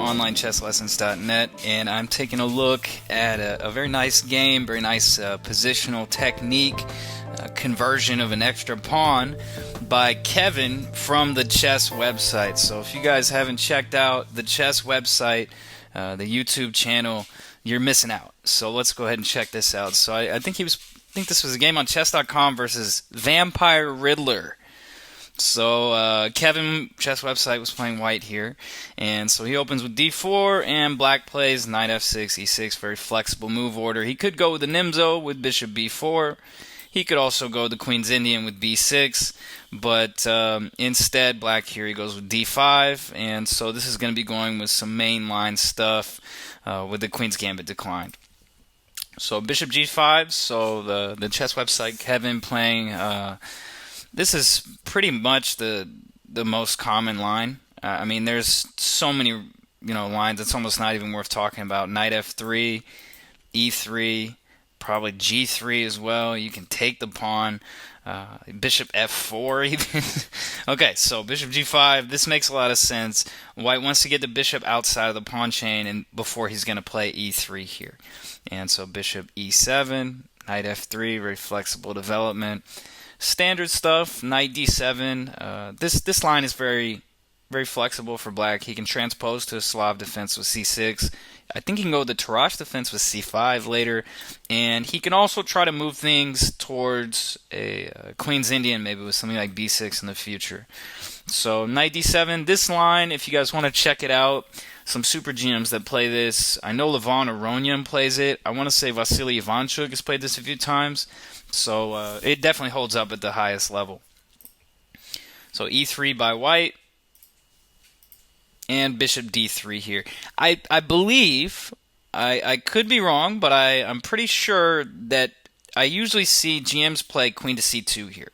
onlinechesslessons.net, and I'm taking a look at a very nice game, very nice positional technique, conversion of an extra pawn by Kevin from the chess website. So if you guys haven't checked out the chess website, the YouTube channel, you're missing out. So let's go ahead and check this out. So I think this was a game on chess.com versus VAMPIRE-RIDDLER. So Kevin, chess website, was playing white here, and so he opens with d4, and black plays knight f6, e6, very flexible move order. He could go with the Nimzo with bishop b4. He could also go the Queen's Indian with b6, but instead, black here, he goes with d5, and so this is going to be going with some mainline stuff with the Queen's Gambit declined. So bishop g5, so the chess website, Kevin playing... this is pretty much the most common line. I mean, there's so many lines. It's almost not even worth talking about. Knight f3, e3, probably g3 as well. You can take the pawn. Bishop f4 even. Okay, so bishop g5. This makes a lot of sense. White wants to get the bishop outside of the pawn chain and before he's going to play e3 here. And so bishop e7, knight f3, very flexible development. Standard stuff, knight d7. This line is very flexible for black. He can transpose to a Slav defense with c6. I think he can go with the Tarrasch defense with c5 later. And he can also try to move things towards a Queen's Indian, maybe with something like b6 in the future. So knight d7, this line, if you guys want to check it out, some super GMs that play this. I know Levon Aronian plays it. I want to say Vasily Ivanchuk has played this a few times. So it definitely holds up at the highest level. So e3 by white. And bishop d3 here. I believe, I could be wrong, but I'm pretty sure that I usually see GMs play queen to c2 here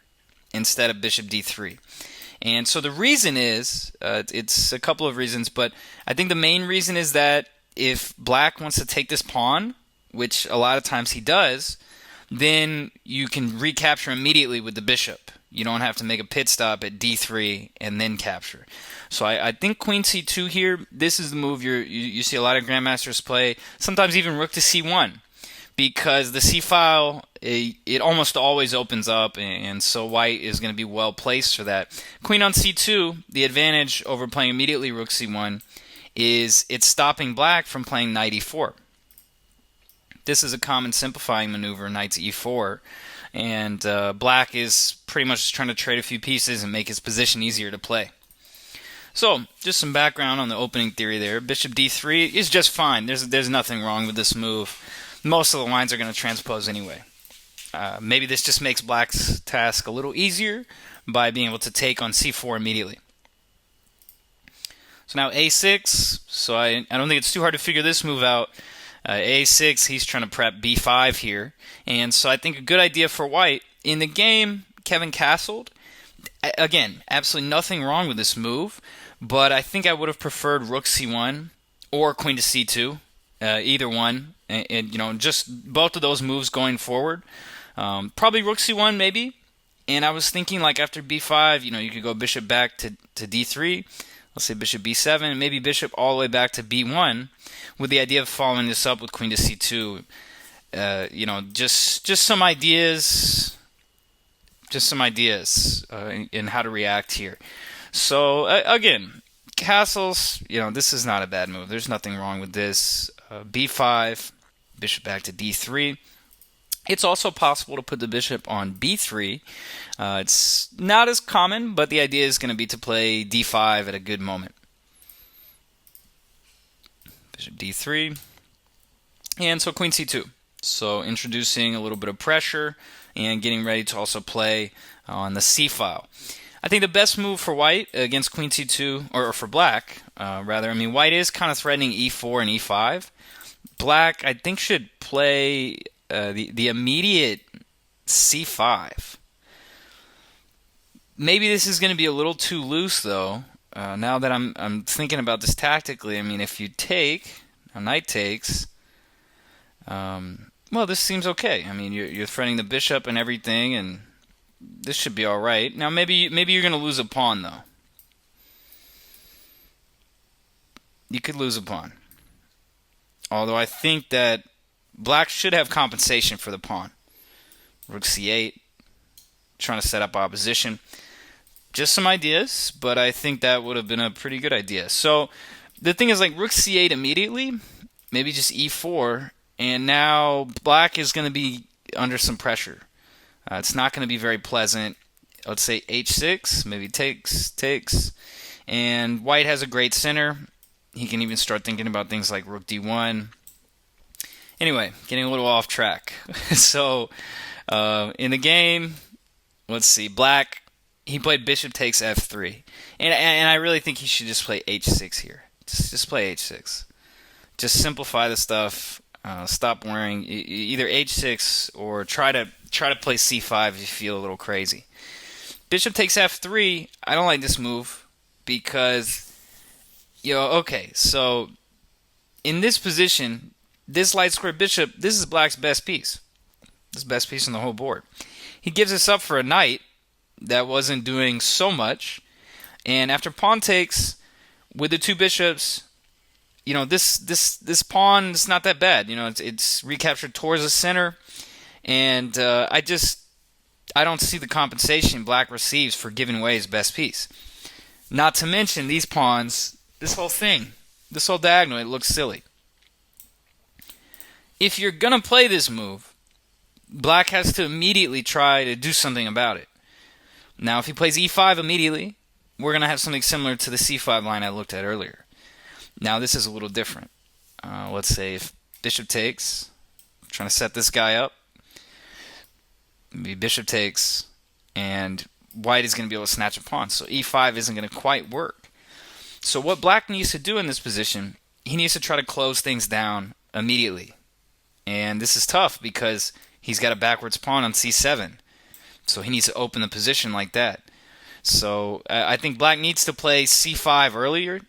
instead of bishop d3. And so the reason is, it's a couple of reasons, but I think the main reason is that if black wants to take this pawn, which a lot of times he does, then you can recapture immediately with the bishop. You don't have to make a pit stop at d3 and then capture. So I think queen c2 here, this is the move you see a lot of grandmasters play, sometimes even rook to c1. Because the c-file, it almost always opens up, and so white is going to be well placed for that. Queen on c2, the advantage over playing immediately rook c1 is it's stopping black from playing knight e4. This is a common simplifying maneuver, knight to e4, and black is pretty much just trying to trade a few pieces and make his position easier to play. So, just some background on the opening theory there. Bishop d3 is just fine. There's nothing wrong with this move. Most of the lines are going to transpose anyway. Maybe this just makes black's task a little easier by being able to take on c4 immediately. So now a6. So I don't think it's too hard to figure this move out. a6, he's trying to prep b5 here. And so I think a good idea for white, in the game, Kevin castled. Again, absolutely nothing wrong with this move, but I think I would have preferred rook c1 or queen to c2, either one. And just both of those moves going forward. Probably rook c1 maybe. And I was thinking like after b5, you could go bishop back to d3. Let's say bishop b7, maybe bishop all the way back to b1, with the idea of following this up with queen to c2. Just some ideas. Just some ideas in how to react here. So again, castles. This is not a bad move. There's nothing wrong with this. b5. Bishop back to d3. It's also possible to put the bishop on b3. It's not as common, but the idea is going to be to play d5 at a good moment. Bishop d3. And so queen c2. So introducing a little bit of pressure and getting ready to also play on the c-file. I think the best move for white against queen c2, or for black, rather, I mean, white is kind of threatening e4 and e5. Black, I think, should play the immediate c5. Maybe this is going to be a little too loose, though. Now that I'm thinking about this tactically, I mean, if you take, a knight takes, well, this seems okay. I mean, you're threatening the bishop and everything, and this should be all right. Now, maybe you're going to lose a pawn, though. you could lose a pawn. Although I think that black should have compensation for the pawn. Rook c8, trying to set up opposition. Just some ideas, but I think that would have been a pretty good idea. So the thing is, like, rook c8 immediately, maybe just e4, and now black is going to be under some pressure. It's not going to be very pleasant. Let's say h6, maybe takes, and white has a great center. He can even start thinking about things like rook d1. Anyway, getting a little off track. So in the game, let's see, black, he played bishop takes f3, and I really think he should just play h6 here. Just play h6. Just simplify the stuff. Stop worrying. Either h6 or try to play c5 if you feel a little crazy. Bishop takes f3. I don't like this move because, okay, so in this position, this light square bishop, this is black's best piece. This is the best piece on the whole board. He gives us up for a knight that wasn't doing so much, and after pawn takes with the two bishops, this pawn is not that bad. It's recaptured towards the center, and I don't see the compensation black receives for giving away his best piece. Not to mention these pawns, this whole thing, this whole diagonal, it looks silly. If you're going to play this move, black has to immediately try to do something about it. Now, if he plays e5 immediately, we're going to have something similar to the c5 line I looked at earlier. Now, this is a little different. Let's say if bishop takes, trying to set this guy up, maybe bishop takes, and white is going to be able to snatch a pawn. So e5 isn't going to quite work. So what black needs to do in this position, he needs to try to close things down immediately. And this is tough because he's got a backwards pawn on c7. So he needs to open the position like that. So I think black needs to play c5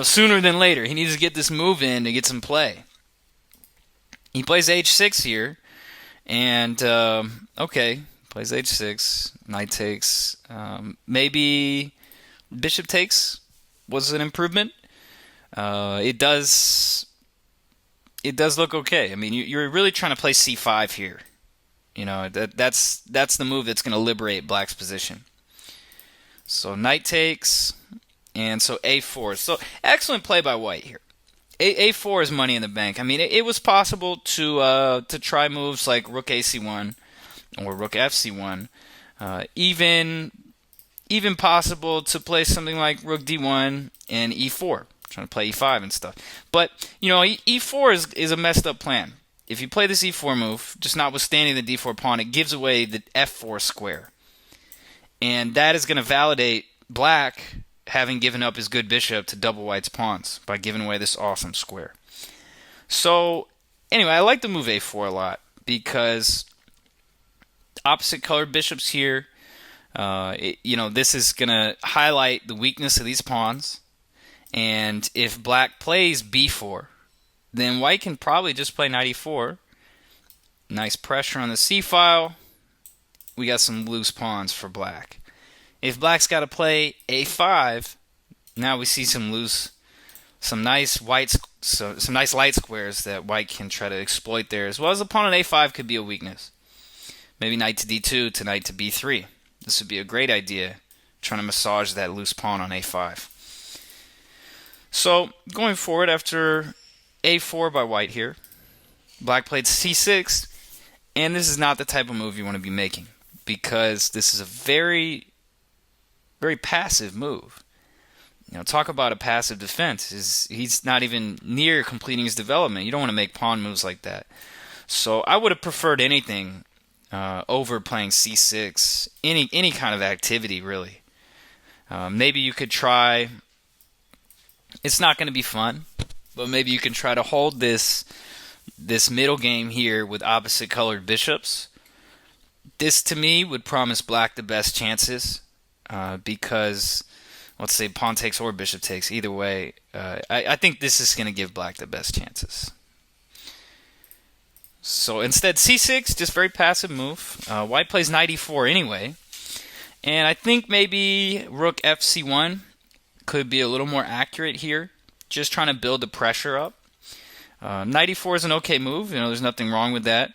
sooner than later. He needs to get this move in to get some play. He plays h6 here. And, okay, plays h6, knight takes. Maybe bishop takes was an improvement. It does look okay. I mean, you're really trying to play c5 here. That's the move that's going to liberate black's position. So knight takes, and so a4. So excellent play by white here. A4 is money in the bank. I mean, it was possible to try moves like rook ac1 or rook fc1. Even possible to play something like rook d1 and e4, trying to play e5 and stuff. But e4 is a messed up plan. If you play this e4 move, just notwithstanding the d4 pawn, it gives away the f4 square, and that is going to validate black having given up his good bishop to double white's pawns by giving away this awesome square. So, anyway, I like the move a4 a lot because opposite colored bishops here, this is going to highlight the weakness of these pawns. And if black plays b4, then white can probably just play knight e4. Nice pressure on the c-file. We got some loose pawns for black. If black's got to play a5, now we see some nice light squares that white can try to exploit there, as well as the pawn on a5 could be a weakness. Maybe knight to d2 to knight to b3. This would be a great idea, trying to massage that loose pawn on a5. So going forward after a4 by white here, black played c6, and this is not the type of move you want to be making because this is a very, very passive move. Talk about a passive defense. He's not even near completing his development. You don't want to make pawn moves like that. So I would have preferred anything over playing c6, any kind of activity really. Maybe you could try. It's not going to be fun, but maybe you can try to hold this middle game here with opposite colored bishops. This to me would promise black the best chances because, let's say pawn takes or bishop takes, either way, I think this is going to give black the best chances. So instead c6, just very passive move. White plays knight e4 anyway, and I think maybe rook fc1 could be a little more accurate here. Just trying to build the pressure up. Knight e4 is an okay move. There's nothing wrong with that.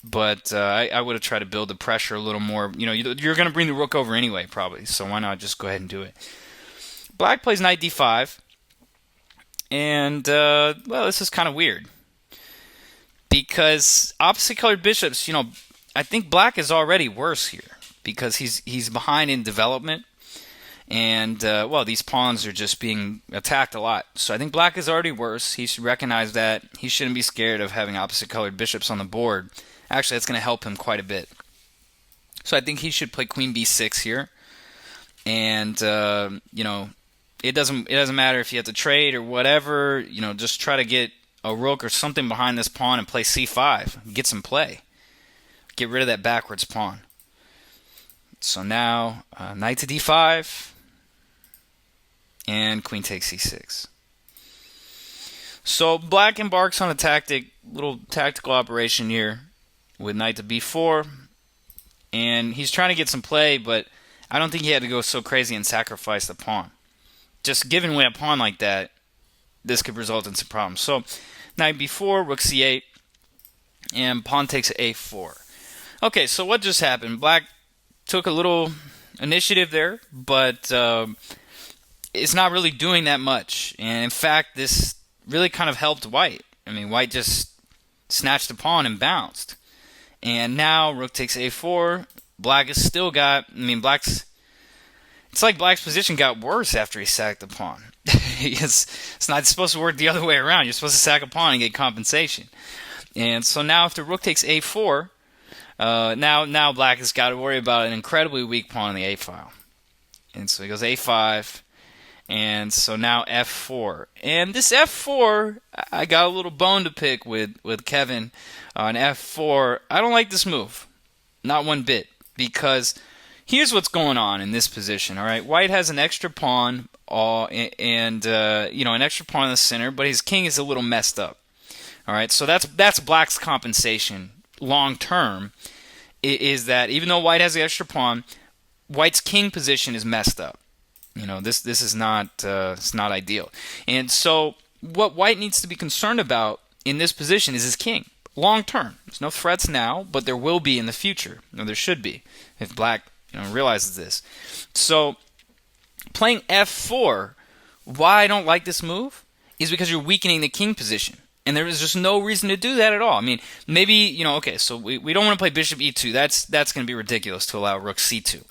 But I would have tried to build the pressure a little more. You're going to bring the rook over anyway, probably. So why not just go ahead and do it? Black plays knight d5. And, well, this is kind of weird. Because opposite colored bishops, I think black is already worse here. Because he's behind in development. And, well, these pawns are just being attacked a lot. So I think black is already worse. He should recognize that. He shouldn't be scared of having opposite colored bishops on the board. Actually, that's going to help him quite a bit. So I think he should play queen b6 here. And, it doesn't matter if you have to trade or whatever. Just try to get a rook or something behind this pawn and play c5. Get some play. Get rid of that backwards pawn. So now, knight to d5. And queen takes c6. So black embarks on a little tactical operation here with knight to b4. And he's trying to get some play, but I don't think he had to go so crazy and sacrifice the pawn. Just giving away a pawn like that, this could result in some problems. So knight b4, rook c8, and pawn takes a4. Okay, so what just happened? Black took a little initiative there, but it's not really doing that much. And in fact, this really kind of helped white. I mean, white just snatched the pawn and bounced. And now rook takes a4. Black has still got, it's like black's position got worse after he sacked the pawn. It's not supposed to work the other way around. You're supposed to sack a pawn and get compensation. And so now after rook takes a4, now black has got to worry about an incredibly weak pawn in the a file. And so he goes a5. And so now f4. And this f4, I got a little bone to pick with Kevin on f4. I don't like this move. Not one bit. Because here's what's going on in this position, all right? White has an extra pawn and an extra pawn in the center, but his king is a little messed up. All right? So that's black's compensation long term, is that even though white has the extra pawn, white's king position is messed up. This is not it's not ideal. And so what white needs to be concerned about in this position is his king. Long term. There's no threats now, but there will be in the future. There should be if black realizes this. So playing f4, why I don't like this move is because you're weakening the king position. And there is just no reason to do that at all. I mean, maybe, okay, so we don't want to play bishop e2. That's going to be ridiculous to allow rook c2.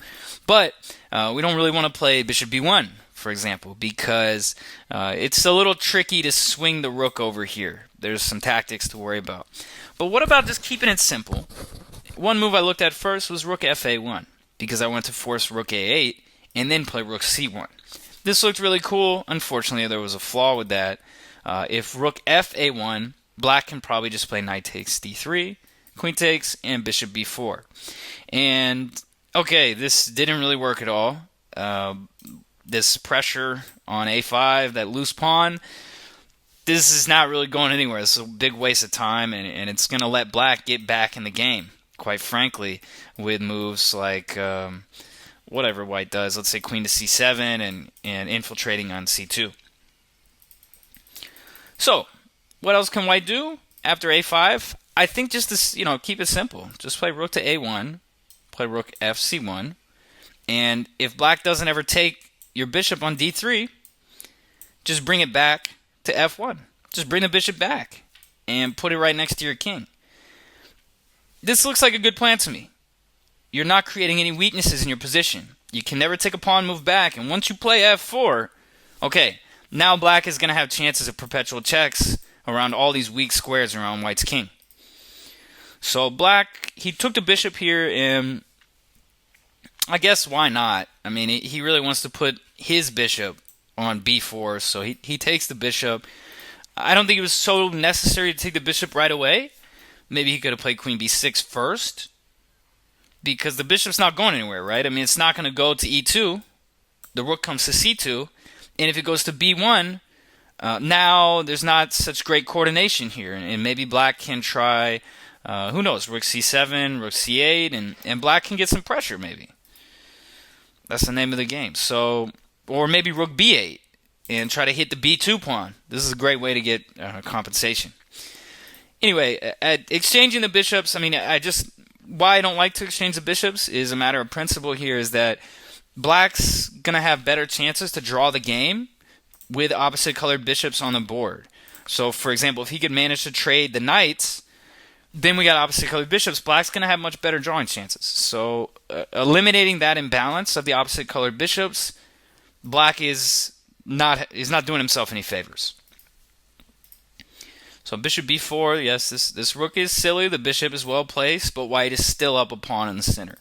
But we don't really want to play bishop b1, for example, because it's a little tricky to swing the rook over here. There's some tactics to worry about. But what about just keeping it simple? One move I looked at first was rook fa1, because I wanted to force rook a8 and then play rook c1. This looked really cool. Unfortunately, there was a flaw with that. If rook fa1, black can probably just play knight takes d3, queen takes, and bishop b4. And, okay, this didn't really work at all. This pressure on a5, that loose pawn, this is not really going anywhere. It's a big waste of time, and it's going to let black get back in the game, quite frankly, with moves like whatever white does. Let's say queen to c7 and infiltrating on c2. So, what else can white do after a5? I think just to keep it simple. Just play rook to a1, play rook fc1, and if black doesn't ever take your bishop on d3, just bring it back to f1. Just bring the bishop back and put it right next to your king. This looks like a good plan to me. You're not creating any weaknesses in your position. You can never take a pawn move back, and once you play f4, okay, now black is going to have chances of perpetual checks around all these weak squares around white's king. So black, he took the bishop here, and I guess why not? I mean, he really wants to put his bishop on b4, so he takes the bishop. I don't think it was so necessary to take the bishop right away. Maybe he could have played queen b6 first, because the bishop's not going anywhere, right? I mean, it's not going to go to e2. The rook comes to c2. And if it goes to b1, now there's not such great coordination here. And maybe black can try, who knows, rook c7, rook c8, and black can get some pressure maybe. That's the name of the game. So or maybe rook b8 and try to hit the b2 pawn. This is a great way to get compensation. Anyway, at exchanging the bishops, I mean, why I don't like to exchange the bishops is a matter of principle here, is that black's going to have better chances to draw the game with opposite colored bishops on the board. So, for example, if he could manage to trade the knights, then we got opposite colored bishops. Black's going to have much better drawing chances. So, eliminating that imbalance of the opposite colored bishops, black is not doing himself any favors. So bishop b4, yes, this rook is silly. The bishop is well placed, but white is still up a pawn in the center.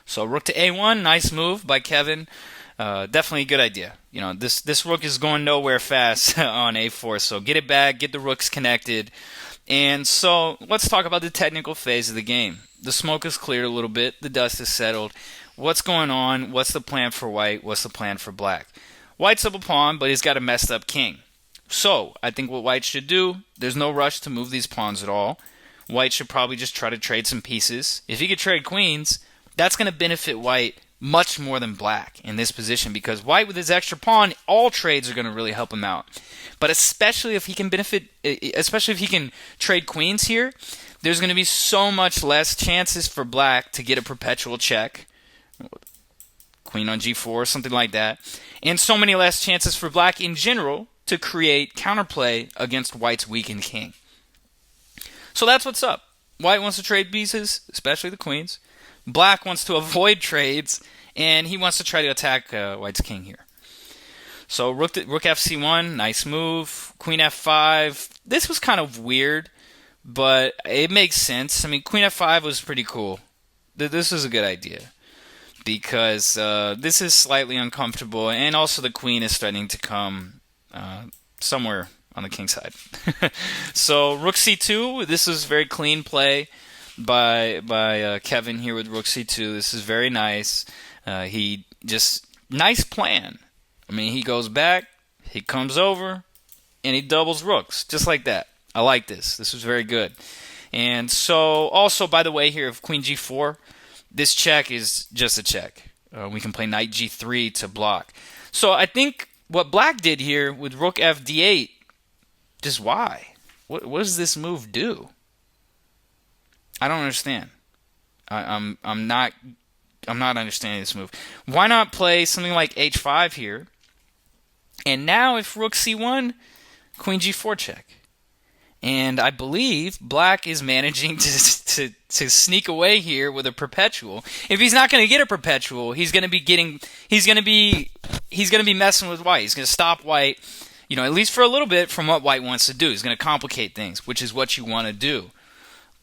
So rook to a1, nice move by Kevin. Definitely a good idea. You know, this rook is going nowhere fast on a4, so get it back, get the rooks connected. And so let's talk about the technical phase of the game. The smoke is cleared a little bit. The dust is settled. What's going on? What's the plan for white? What's the plan for black? White's up a pawn, but he's got a messed up king. So I think what white should do, there's no rush to move these pawns at all. White should probably just try to trade some pieces. If he could trade queens, that's going to benefit white much more than black in this position, because white with his extra pawn, all trades are going to really help him out. But especially if he can trade queens here, there's going to be so much less chances for black to get a perpetual check. Queen on g4, something like that. And so many less chances for black in general to create counterplay against white's weakened king. So that's what's up. White wants to trade pieces, especially the queens. Black wants to avoid trades, and he wants to try to attack white's king here. So rook fc1, nice move. Queen f5. This was kind of weird, but it makes sense. I mean, queen f5 was pretty cool. This is a good idea, because this is slightly uncomfortable, and also the queen is starting to come somewhere on the king side. So rook c2, this is very clean play by Kevin here with rook c2. This is very nice. Nice plan. I mean, he goes back, he comes over, and he doubles rooks, just like that. I like this. This was very good. And so, also, by the way, here, of queen g4, this check is just a check. We can play knight g3 to block. So I think what black did here with rook f d8, just why? What does this move do? I don't understand. I'm not understanding this move. Why not play something like h5 here? And now if rook c1, queen g4 check. And I believe black is managing to sneak away here with a perpetual. If he's not going to get a perpetual, he's going to be messing with white. He's going to stop white, you know, at least for a little bit, from what white wants to do. He's going to complicate things, which is what you want to do.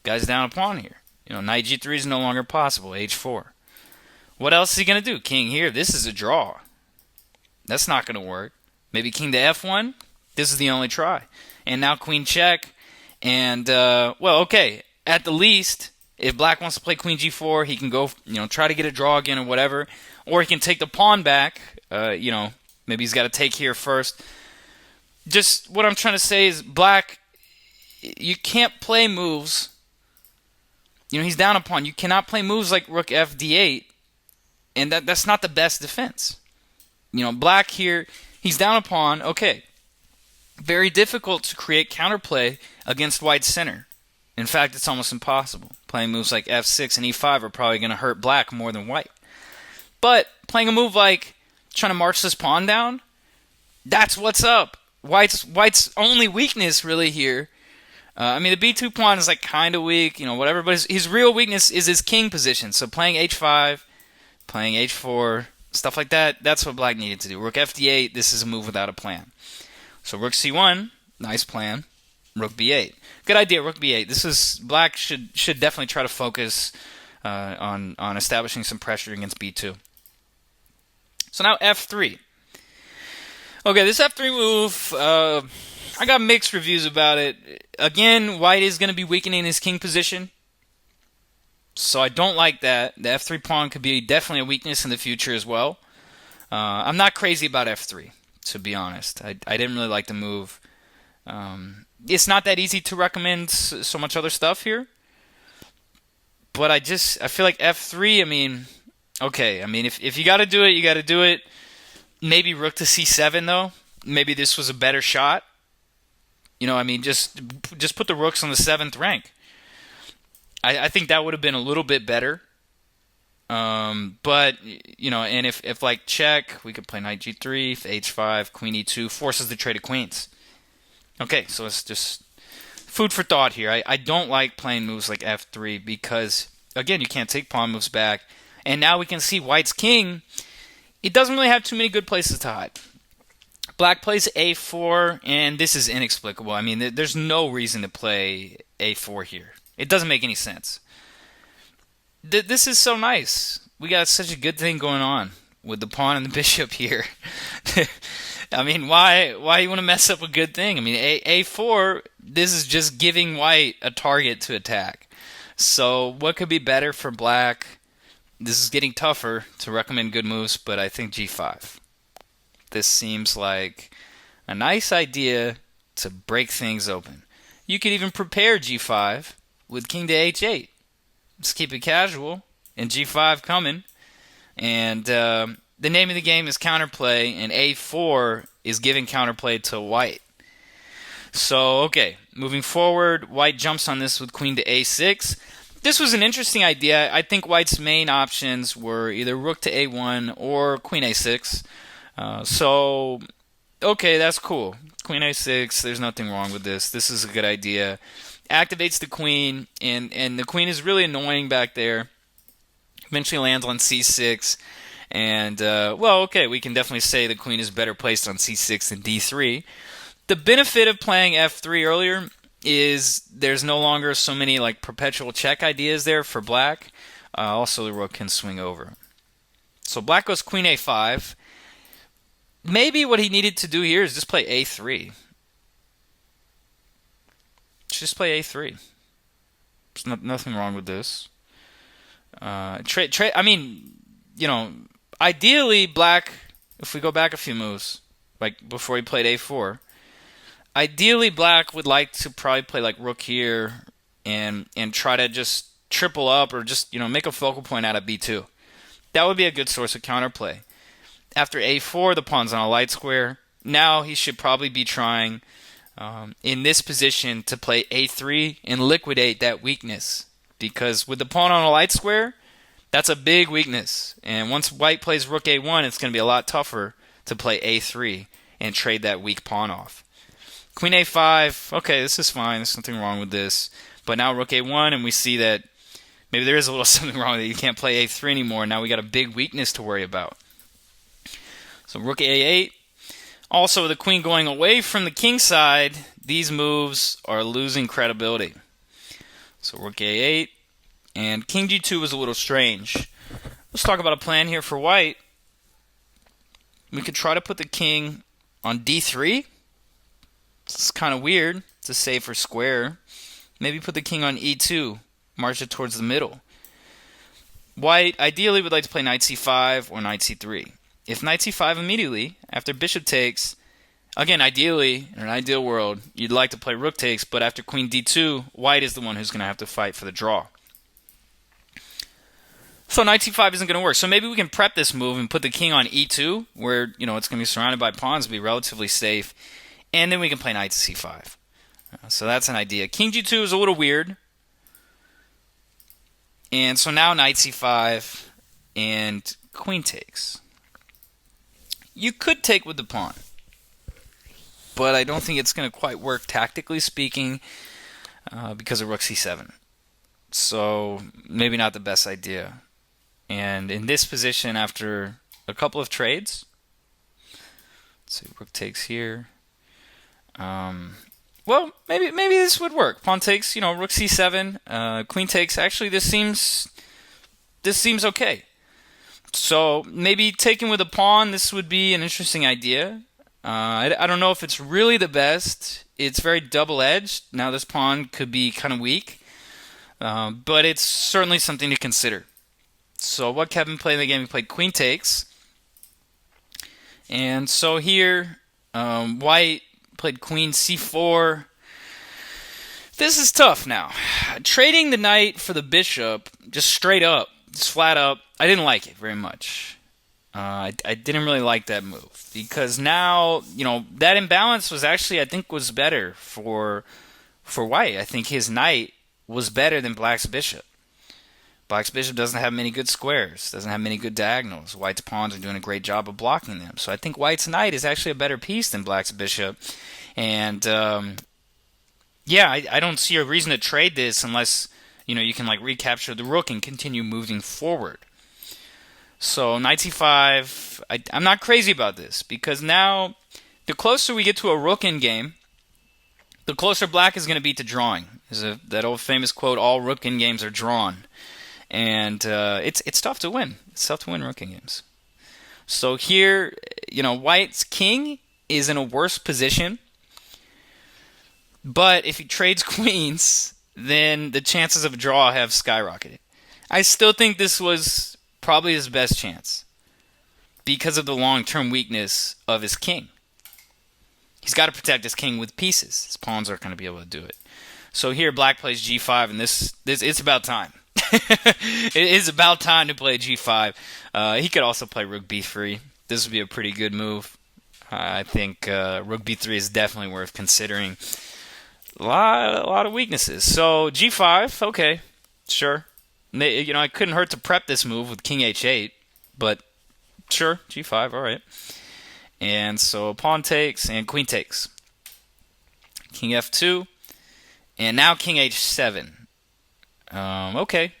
Guy's down a pawn here. You know, knight g3 is no longer possible. h4. What else is he going to do? King here. This is a draw. That's not going to work. Maybe king to f1. This is the only try. And now queen check. And, well, okay. At the least, if black wants to play queen g4, he can go, you know, try to get a draw again or whatever. Or he can take the pawn back. You know, maybe he's got to take here first. Just what I'm trying to say is black, you can't play moves. You know, he's down a pawn. You cannot play moves like rook f d8. And that's not the best defense. You know, black here, he's down a pawn. Okay. Very difficult to create counterplay against white's center. In fact, it's almost impossible. Playing moves like f6 and e5 are probably going to hurt black more than white. But playing a move like trying to march this pawn down, that's what's up. White's only weakness really here. I mean, the b2 pawn is like kind of weak, you know, whatever. But his real weakness is his king position. So playing h5, playing h4, stuff like that, that's what black needed to do. Rook f d8, this is a move without a plan. So rook c1, nice plan. Rook b8, good idea. Rook b8. This is black should definitely try to focus on establishing some pressure against b2. So now f3. Okay, this f3 move, I got mixed reviews about it. Again, white is going to be weakening his king position, so I don't like that. The f3 pawn could be definitely a weakness in the future as well. I'm not crazy about f3. To be honest, I didn't really like the move. It's not that easy to recommend so much other stuff here. But I feel like f3, I mean, okay. I mean, if you got to do it, you got to do it. Maybe rook to c7 though. Maybe this was a better shot. I mean, just put the rooks on the 7th rank. I think that would have been a little bit better. But and if like check, we could play knight g3, h5, queen e2, forces the trade of queens. Okay, so it's just food for thought here. I don't like playing moves like f3 because, again, you can't take pawn moves back. And now we can see white's king. It doesn't really have too many good places to hide. Black plays a4, and this is inexplicable. I mean, there's no reason to play a4 here. It doesn't make any sense. This is so nice. We got such a good thing going on with the pawn and the bishop here. I mean, why you want to mess up a good thing? I mean, a4, this is just giving white a target to attack. So what could be better for black? This is getting tougher to recommend good moves, but I think g5. This seems like a nice idea to break things open. You could even prepare g5 with king to h8. Just keep it casual, and g5 coming. And the name of the game is counterplay, and a4 is giving counterplay to white. So, okay, moving forward, white jumps on this with queen to a6. This was an interesting idea. I think white's main options were either rook to a1 or queen a6. So, okay, that's cool. Queen a6, there's nothing wrong with this. This is a good idea. Activates the queen, and the queen is really annoying back there. Eventually lands on c6. And, well, okay, we can definitely say the queen is better placed on c6 than d3. The benefit of playing f3 earlier is there's no longer so many like perpetual check ideas there for black. Also, the rook can swing over. So black goes queen a5. Maybe what he needed to do here is just play a3. Just play a3. There's nothing wrong with this. I mean, ideally black, if we go back a few moves, like before he played a4, ideally black would like to probably play like rook here and try to just triple up or just, make a focal point out of b2. That would be a good source of counterplay. After a4, the pawn's on a light square. Now he should probably be trying in this position to play a3 and liquidate that weakness. Because with the pawn on a light square, that's a big weakness. And once white plays rook a1, it's going to be a lot tougher to play a3 and trade that weak pawn off. Queen a5, okay, this is fine. There's nothing wrong with this. But now rook a1, and we see that maybe there is a little something wrong with it. You can't play a3 anymore. Now we got a big weakness to worry about. So rook a8. Also, with the queen going away from the king side, these moves are losing credibility. So rook a8. And king g2 was a little strange. Let's talk about a plan here for white. We could try to put the king on d3. It's kind of weird. It's a safer square. Maybe put the king on e2. March it towards the middle. White ideally would like to play knight c5 or knight c3. If knight c5 immediately, after bishop takes, again, ideally, in an ideal world, you'd like to play rook takes, but after queen d2, white is the one who's going to have to fight for the draw. So knight c5 isn't going to work. So maybe we can prep this move and put the king on e2, where it's going to be surrounded by pawns, be relatively safe, and then we can play knight to c5. So that's an idea. King g2 is a little weird. And so now knight c5 and queen takes. You could take with the pawn, but I don't think it's going to quite work tactically speaking because of rook c7. So maybe not the best idea. And in this position, after a couple of trades, let's see, rook takes here. Well, maybe this would work. Pawn takes, rook c7, queen takes. Actually, this seems okay. So maybe taking with a pawn, this would be an interesting idea. I don't know if it's really the best. It's very double-edged. Now this pawn could be kind of weak, but it's certainly something to consider. So what Kevin played in the game, he played queen takes. And so here, white played queen c4. This is tough now. Trading the knight for the bishop, just straight up, just flat up, I didn't like it very much. I didn't really like that move because now, that imbalance was actually, I think, was better for white. I think his knight was better than black's bishop. Black's bishop doesn't have many good squares, doesn't have many good diagonals. White's pawns are doing a great job of blocking them. So I think white's knight is actually a better piece than black's bishop. And yeah, I don't see a reason to trade this unless you can like recapture the rook and continue moving forward. So knight c5, I'm not crazy about this because now the closer we get to a rook in game, the closer black is going to be to drawing. There's that old famous quote, all rook in games are drawn. And it's tough to win. It's tough to win rook in games. So here, white's king is in a worse position. But if he trades queens, then the chances of a draw have skyrocketed. I still think this was probably his best chance because of the long-term weakness of his king. He's got to protect his king with pieces. His pawns aren't going to be able to do it. So here, black plays g5, and this it's about time. It is about time to play g5. He could also play rook b3. This would be a pretty good move. I think rook b3 is definitely worth considering. A lot of weaknesses. So g5, okay, sure. I couldn't hurt to prep this move with king h8, but sure, g5, all right. And so pawn takes and queen takes. King f2, and now king h7. Okay,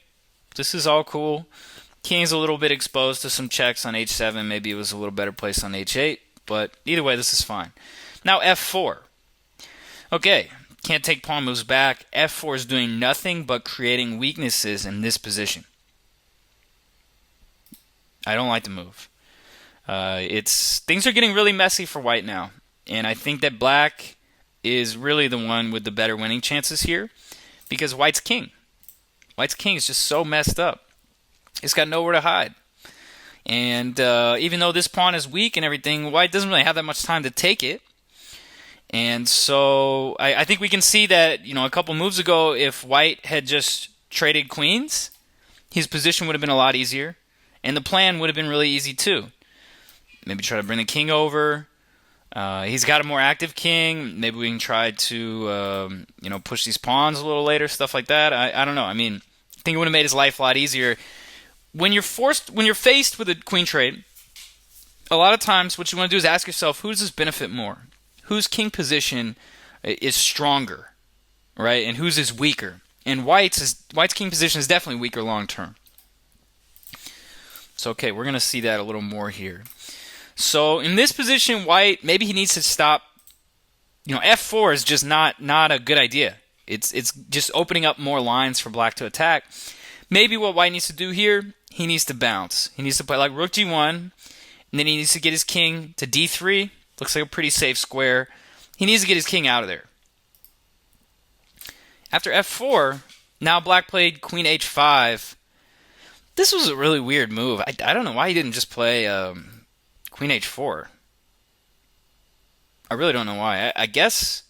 this is all cool. King's a little bit exposed to some checks on h7. Maybe it was a little better placed on h8, but either way, this is fine. Now f4. Okay, can't take pawn moves back. f4 is doing nothing but creating weaknesses in this position. I don't like the move. Things are getting really messy for white now, and I think that black is really the one with the better winning chances here because white's king is just so messed up. It's got nowhere to hide. And even though this pawn is weak and everything, white doesn't really have that much time to take it. And so I think we can see that, a couple moves ago, if white had just traded queens, his position would have been a lot easier. And the plan would have been really easy too. Maybe try to bring the king over. He's got a more active king. Maybe we can try to, push these pawns a little later, stuff like that. I don't know. I mean, I think it would have made his life a lot easier. When you're faced with a queen trade, a lot of times what you want to do is ask yourself, who does this benefit more? Whose king position is stronger, right? And whose is weaker? And White's king position is definitely weaker long term. So okay, we're going to see that a little more here. So in this position, white, maybe he needs to stop. F4 is just not a good idea. It's just opening up more lines for black to attack. Maybe what white needs to do here, he needs to bounce. He needs to play like rook g1, and then he needs to get his king to d3. Looks like a pretty safe square. He needs to get his king out of there. After f4, now black played queen h5. This was a really weird move. I don't know why he didn't just play queen h4. I really don't know why. I guess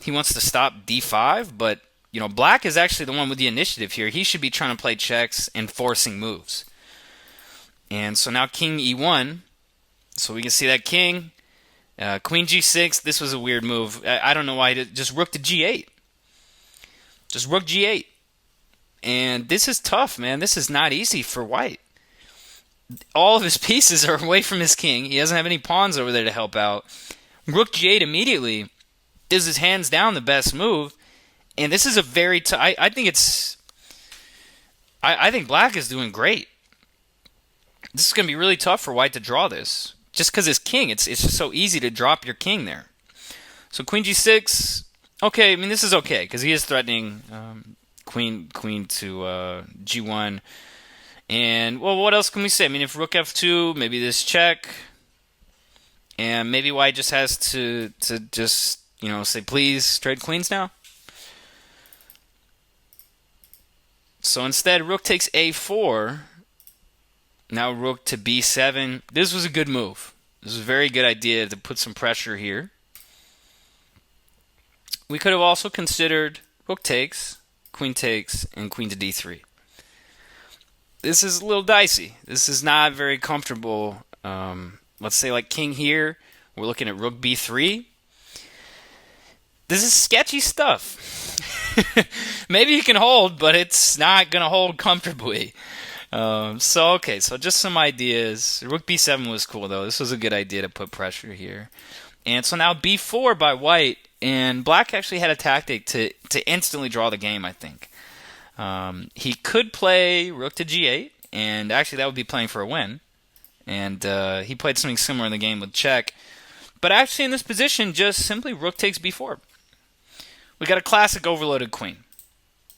he wants to stop d5, but black is actually the one with the initiative here. He should be trying to play checks and forcing moves. And so now king e1. So we can see that king. Queen g6. This was a weird move. I don't know why. Just rook to g8. Just rook g8. And this is tough, man. This is not easy for white. All of his pieces are away from his king. He doesn't have any pawns over there to help out. Rook g8 immediately. This is hands down the best move. And this is a very tough... I think it's... I think black is doing great. This is going to be really tough for white to draw this. Just because his king, it's just so easy to drop your king there. So queen g6, okay, I mean, this is okay, because he is threatening queen to g1. And, well, what else can we say? I mean, if rook f2, maybe this check. And maybe white just has to just, say, please, trade queens now. So instead, rook takes a4. Now rook to b7. This was a good move. This was a very good idea to put some pressure here. We could have also considered rook takes, and queen to d3. This is a little dicey. This is not very comfortable Let's say like king here. We're looking at rook b3. This is sketchy stuff. Maybe you can hold, but it's not going to hold comfortably. So just some ideas. Rook b7 was cool, though. This was a good idea to put pressure here. And so now b4 by white, and black actually had a tactic to instantly draw the game, I think. He could play rook to g8, and actually that would be playing for a win. And he played something similar in the game with check. But actually in this position, just simply rook takes b4. We got a classic overloaded queen.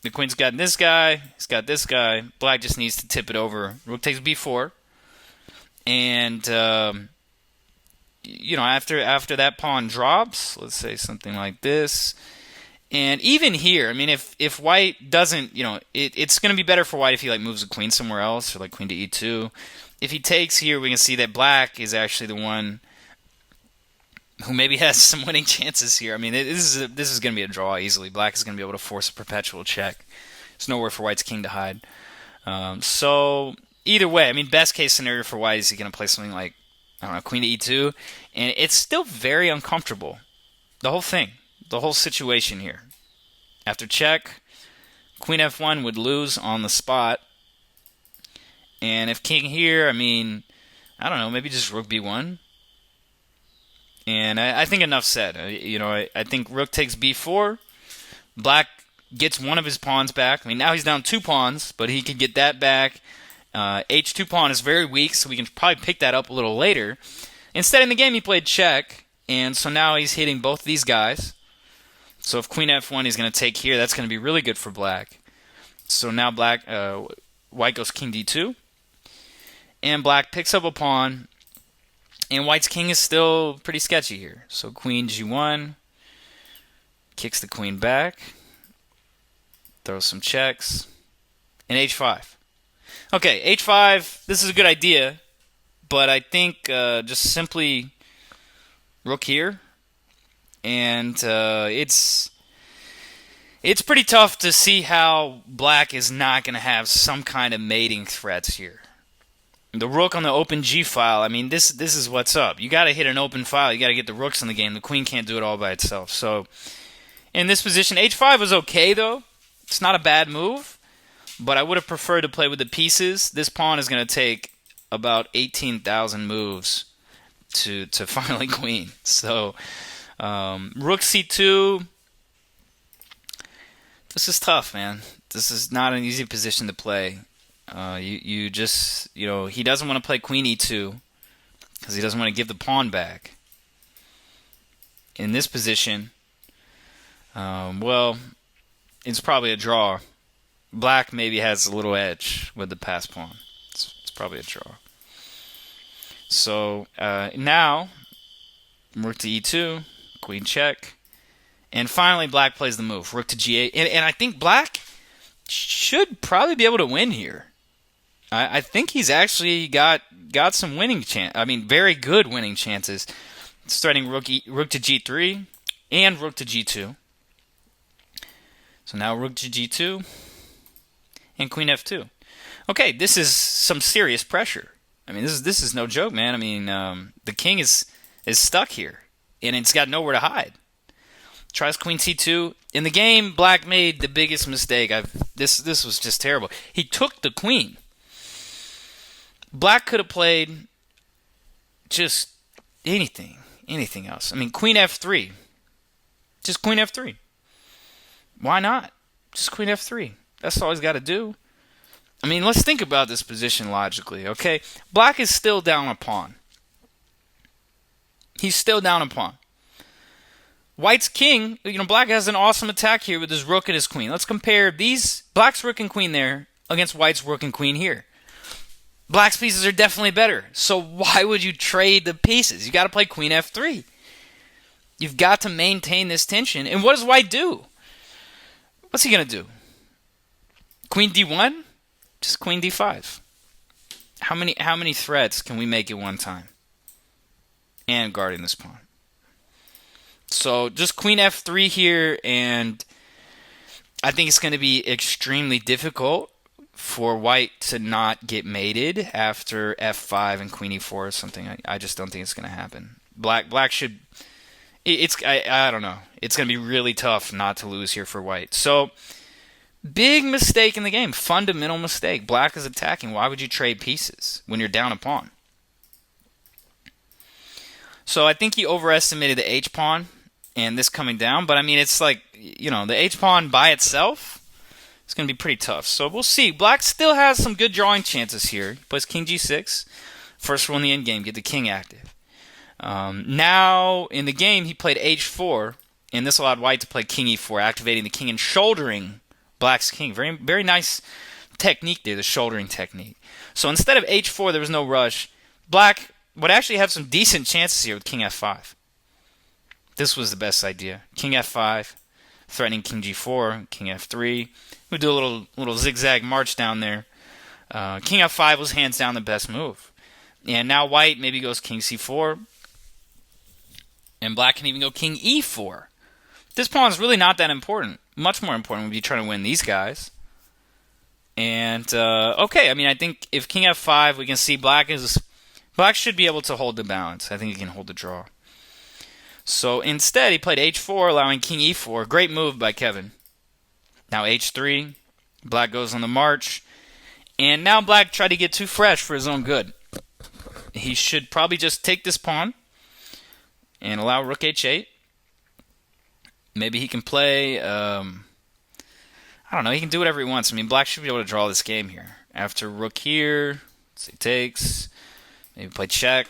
The queen's got this guy, he's got this guy. Black just needs to tip it over. Rook takes b4. And, after that pawn drops, let's say something like this. And even here, I mean, if white doesn't, it's going to be better for white if he, like, moves the queen somewhere else, or, like, queen to e2. If he takes here, we can see that black is actually the one who maybe has some winning chances here. I mean, this is going to be a draw easily. Black is going to be able to force a perpetual check. There's nowhere for white's king to hide. So either way, I mean, best case scenario for white is he going to play something like, I don't know, queen to e2, and it's still very uncomfortable. The whole thing, the whole situation here. After check, queen f1 would lose on the spot. And if king here, I mean, I don't know, maybe just rook b1. And I think enough said. I think rook takes b4. Black gets one of his pawns back. I mean, now he's down 2 pawns, but he can get that back. H2 pawn is very weak, so we can probably pick that up a little later. Instead, in the game, he played check, and so now he's hitting both these guys. So if queen f1 he's going to take here, that's going to be really good for black. So now white goes king d2, and black picks up a pawn. And white's king is still pretty sketchy here. So queen g1, kicks the queen back, throws some checks, and h5. Okay, h5, this is a good idea, but I think just simply rook here, and it's pretty tough to see how black is not going to have some kind of mating threats here. The rook on the open g file, I mean, this is what's up. You got to hit an open file. You got to get the rooks in the game. The queen can't do it all by itself. So in this position, h5 was okay, though. It's not a bad move, but I would have preferred to play with the pieces. This pawn is going to take about 18,000 moves to finally queen. So rook c2, this is tough, man. This is not an easy position to play. He doesn't want to play queen e2 because he doesn't want to give the pawn back. In this position, it's probably a draw. Black maybe has a little edge with the pass pawn. It's probably a draw. So now, rook to e2, queen check, and finally black plays the move, rook to g8, and I think black should probably be able to win here. I think he's actually got some winning chance. I mean, very good winning chances. It's threatening rook to g3 and rook to g2. So now rook to g2 and queen f2. Okay, this is some serious pressure. I mean, this is no joke, man. I mean, the king is stuck here, and it's got nowhere to hide. Tries queen c2. In the game, black made the biggest mistake. This was just terrible. He took the queen. Black could have played just anything else. I mean, queen f3. Just queen f3. Why not? Just queen f3. That's all he's got to do. I mean, let's think about this position logically, okay? Black is still down a pawn. He's still down a pawn. White's king, black has an awesome attack here with his rook and his queen. Let's compare black's rook and queen there against white's rook and queen here. Black's pieces are definitely better. So why would you trade the pieces? You got to play queen f3. You've got to maintain this tension. And what does white do? What's he going to do? Queen d1? Just queen d5. How many threats can we make at one time? And guarding this pawn. So just queen f3 here, and I think it's going to be extremely difficult for white to not get mated after f5 and queen e4 or something. I just don't think it's going to happen. Black should... I don't know. It's going to be really tough not to lose here for white. So, big mistake in the game. Fundamental mistake. Black is attacking. Why would you trade pieces when you're down a pawn? So, I think he overestimated the h-pawn and this coming down. But, I mean, it's like, you know, the h-pawn by itself, it's going to be pretty tough. So, we'll see. Black still has some good drawing chances here. He plays king g6. First rule in the endgame, get the king active. Now, in the game, he played h4, and this allowed white to play king e4, activating the king and shouldering black's king. Very, very nice technique there, the shouldering technique. So instead of h4, there was no rush. Black would actually have some decent chances here with king f5. This was the best idea. King f5, threatening king g4, king f3. We'd do a little zigzag march down there. King f5 was hands down the best move. And now white maybe goes king c4. And black can even go king e4. This pawn is really not that important. Much more important would be trying to win these guys. And, okay, I mean, I think if king f5, we can see black should be able to hold the balance. I think he can hold the draw. So instead, he played h4, allowing king e4. Great move by Kevin. Now h3. Black goes on the march. And now black tried to get too fresh for his own good. He should probably just take this pawn and allow rook h8. Maybe he can play, I don't know, he can do whatever he wants. I mean, black should be able to draw this game here. After rook here, let's see, takes, maybe play check.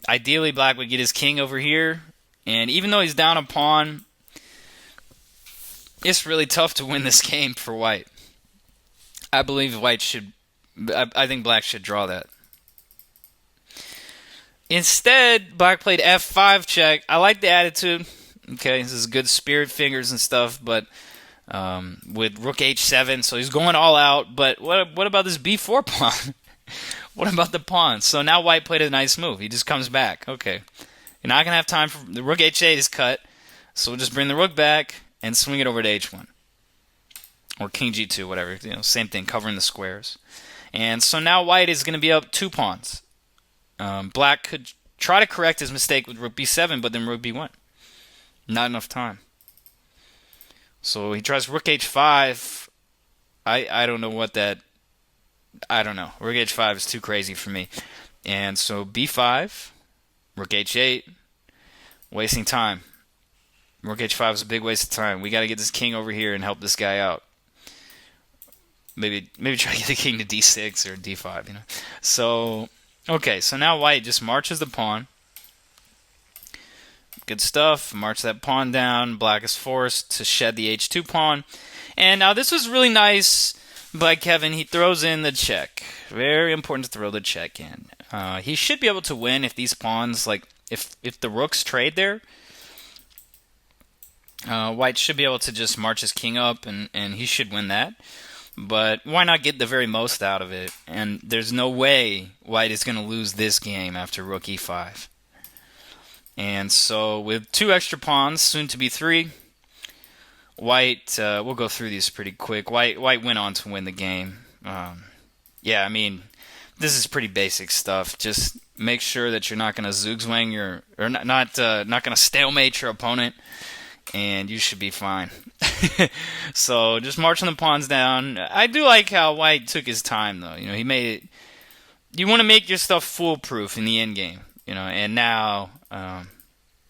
Ideally, black would get his king over here. And even though he's down a pawn, it's really tough to win this game for white. I believe white should, I think black should draw that. Instead, black played f5 check. I like the attitude. Okay, this is good spirit fingers and stuff, but with rook h7, so he's going all out. But what about this b4 pawn? What about the pawn? So now white played a nice move. He just comes back. Okay, you're not going to have time for... The rook h8 is cut, so we'll just bring the rook back and swing it over to h1. Or king g2, whatever. You know, same thing, covering the squares. And so now white is going to be up 2 pawns. Black could try to correct his mistake with rook b7, but then rook b1. Not enough time. So he tries rook h5. I don't know what that... I don't know. Rook h5 is too crazy for me. And so b5, rook h8, wasting time. Rook h5 is a big waste of time. We got to get this king over here and help this guy out. Maybe try to get the king to d6 or d5, you know. So... Okay, so now white just marches the pawn. Good stuff. March that pawn down. Black is forced to shed the h2 pawn. And now this was really nice by Kevin. He throws in the check. Very important to throw the check in. He should be able to win if these pawns, like, if the rooks trade there. White should be able to just march his king up, and he should win that. But why not get the very most out of it? And there's no way white is going to lose this game after rook e5. And so with 2 extra pawns, soon to be 3, white, we'll go through these pretty quick. White went on to win the game. Yeah, I mean, this is pretty basic stuff. Just make sure that you're not going to zugzwang or not going to stalemate your opponent, and you should be fine. So just marching the pawns down. I do like how white took his time, though. You know, he made it. You want to make your stuff foolproof in the end game, you know. And now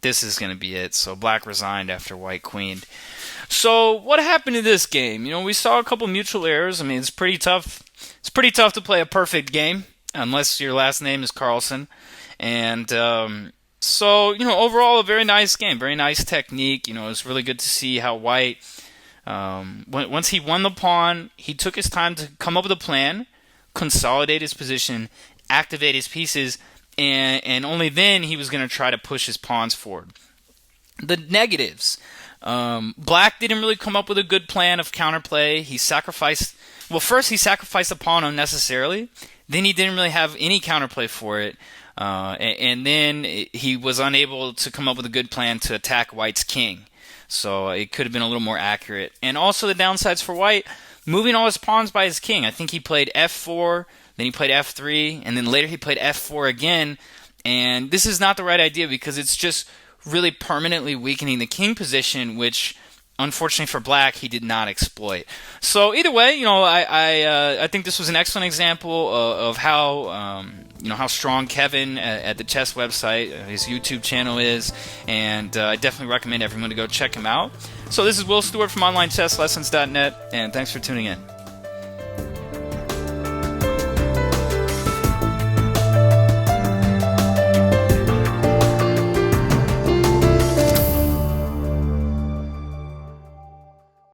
this is going to be it. So black resigned after white queened. So what happened in this game? You know, we saw a couple mutual errors. I mean, it's pretty tough. It's pretty tough to play a perfect game unless your last name is Carlson. And so, you know, overall a very nice game, very nice technique. You know, it's really good to see how white, once he won the pawn, he took his time to come up with a plan, consolidate his position, activate his pieces, and only then he was going to try to push his pawns forward. The negatives. Black didn't really come up with a good plan of counterplay. He sacrificed... Well, first he sacrificed a pawn unnecessarily. Then he didn't really have any counterplay for it. And then he was unable to come up with a good plan to attack white's king. So it could have been a little more accurate. And also the downsides for white, moving all his pawns by his king. I think he played f4, then he played f3, and then later he played f4 again. And this is not the right idea because it's just really permanently weakening the king position, which unfortunately for black he did not exploit. So either way, I think this was an excellent example of how how strong Kevin at the chess website, his YouTube channel is, and I definitely recommend everyone to go check him out. So this is Will Stewart from OnlineChessLessons.net, and thanks for tuning in.